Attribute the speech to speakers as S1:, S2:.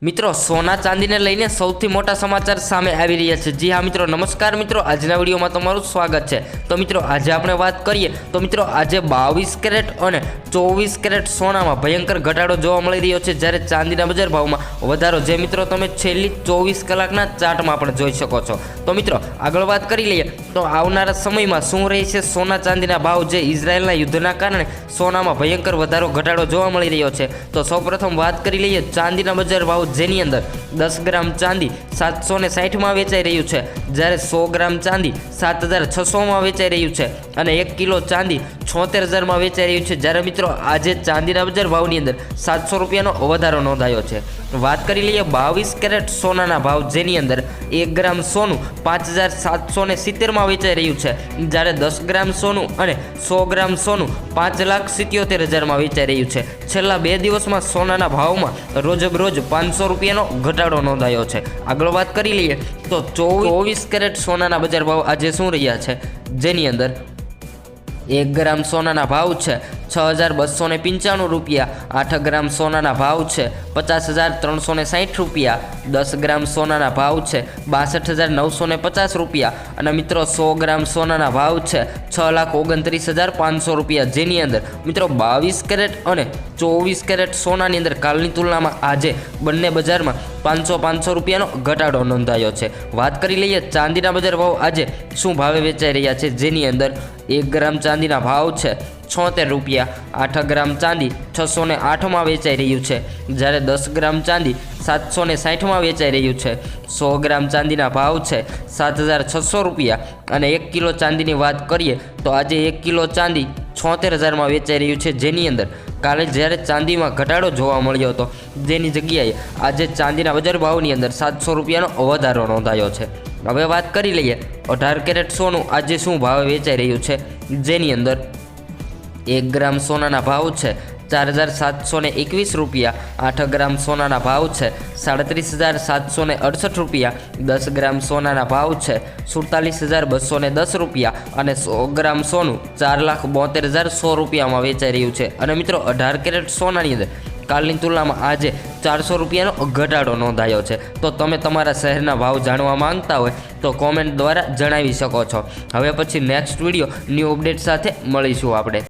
S1: મિત્રો સોના ચાંદीને લઈને સૌથી મોટા સમાચાર સામે આવી રહ્યા છે। જી હા મિત્રો, નમસ્કાર મિત્રો, આજના વિડીયોમાં તમારું સ્વાગત છે। તો મિત્રો આજે આપણે વાત કરીએ તો મિત્રો આજે 22 કેરેટ અને 24 કેરેટ સોનામાં ભયંકર ઘટાડો જોવા મળી રહ્યો છે, જ્યારે ચાંદીના બજાર ભાવમાં વધારો જે મિત્રો તમે છેલ્લી 24 કલાકના ચાર્ટમાં પણ જોઈ શકો છો। તો મિત્રો આગળ વાત કરી લઈએ તો આવનારા સમયમાં શું રહેશે સોના ચાંદીના ભાવ, જે ઇઝરાયલના યુદ્ધના કારણે સોનામાં ભયંકર વધારો ઘટાડો જોવા મળી રહ્યો છે। તો સૌપ્રથમ વાત કરી લઈએ ચાંદીના બજાર ભાવ, જેની અંદર 10 ગ્રામ ચાંદી 760માં વેચાઈ રહ્યું છે, જ્યારે 100 ગ્રામ ચાંદી 7600માં વેચાઈ રહ્યું છે અને 1 કિલો ચાંદી 76000માં વેચાઈ રહ્યું છે, જ્યારે મિત્રો આજે ચાંદીના બજાર ભાવની અંદર 700 રૂપિયાનો વધારો નોંધાયો છે। વાત કરી લઈએ 22 કેરેટ સોનાના ભાવ, જેની અંદર 1 ગ્રામ સોનું 5770માં વેચાઈ રહ્યું છે, જ્યારે 10 ગ્રામ સોનું અને 100 ગ્રામ સોનું 5,77,000માં વેચાઈ રહ્યું છે। છેલ્લા 2 દિવસમાં સોનાના ભાવમાં રોજબરોજ 500 રૂપિયાનો ઘટાડો નોંધાયો છે। આગળ વાત કરી લઈએ તો 24 કેરેટ સોનાના બજાર ભાવ આજે શું રહ્યા છે, જેની અંદર 1 ગ્રામ સોનાના ભાવ છે 6,295 રૂપિયા, 8 ગ્રામ સોનાના ભાવ છે 50,360 રૂપિયા, 10 ગ્રામ સોનાના ભાવ છે 62,950 રૂપિયા અને મિત્રો 100 ગ્રામ સોનાના ભાવ છે 6,29,500 રૂપિયા, જેની અંદર મિત્રો 22 કેરેટ અને 24 કેરેટ સોનાની અંદર કાલની તુલનામાં આજે બંને બજારમાં 500 રૂપિયાનો ઘટાડો નોંધાયો છે। વાત કરી લઈએ ચાંદીના બજાર ભાવ આજે શું ભાવે વેચાઈ રહ્યા છે, જેની અંદર 1 ગ્રામ ચાંદીના ભાવ છે 76 રૂપિયા, 8 ગ્રામ ચાંદી 608માં વેચાઈ રહ્યું છે, જ્યારે 10 ગ્રામ ચાંદી 760માં વેચાઈ રહ્યું છે। 100 ગ્રામ ચાંદીના ભાવ છે 7,600 રૂપિયા અને 1 કિલો ચાંદીની વાત કરીએ તો આજે 1 કિલો ચાંદી 76,000માં વેચાઈ રહ્યું છે, જેની અંદર કાલે જ્યારે ચાંદીમાં ઘટાડો જોવા મળ્યો હતો જેની જગ્યાએ આજે ચાંદીના બજાર ભાવની અંદર 700 રૂપિયાનો વધારો નોંધાયો છે। હવે વાત કરી લઈએ 18 કેરેટ સોનું આજે શું ભાવે વેચાઈ રહ્યું છે, જેની અંદર 1 ગ્રામ સોનાના ભાવ છે 4,721 રૂપિયા, 8 ગ્રામ સોનાના ભાવ છે 37,768 રૂપિયા, 10 ગ્રામ સોનાના ભાવ છે 47,210 રૂપિયા અને 100 ગ્રામ સોનું 4,72,100 રૂપિયામાં વેચાઈ રહ્યું છે। અને મિત્રો 18 કેરેટ સોનાની અંદર કાલની તુલનામાં આજે 400 રૂપિયાનો ઘટાડો નોંધાયો છે। તો તમે તમારા શહેરના ભાવ જાણવા માંગતા હોય તો કોમેન્ટ દ્વારા જણાવી શકો છો। હવે પછી નેક્સ્ટ વિડીયો ન્યૂ અપડેટ સાથે મળીશું આપણે।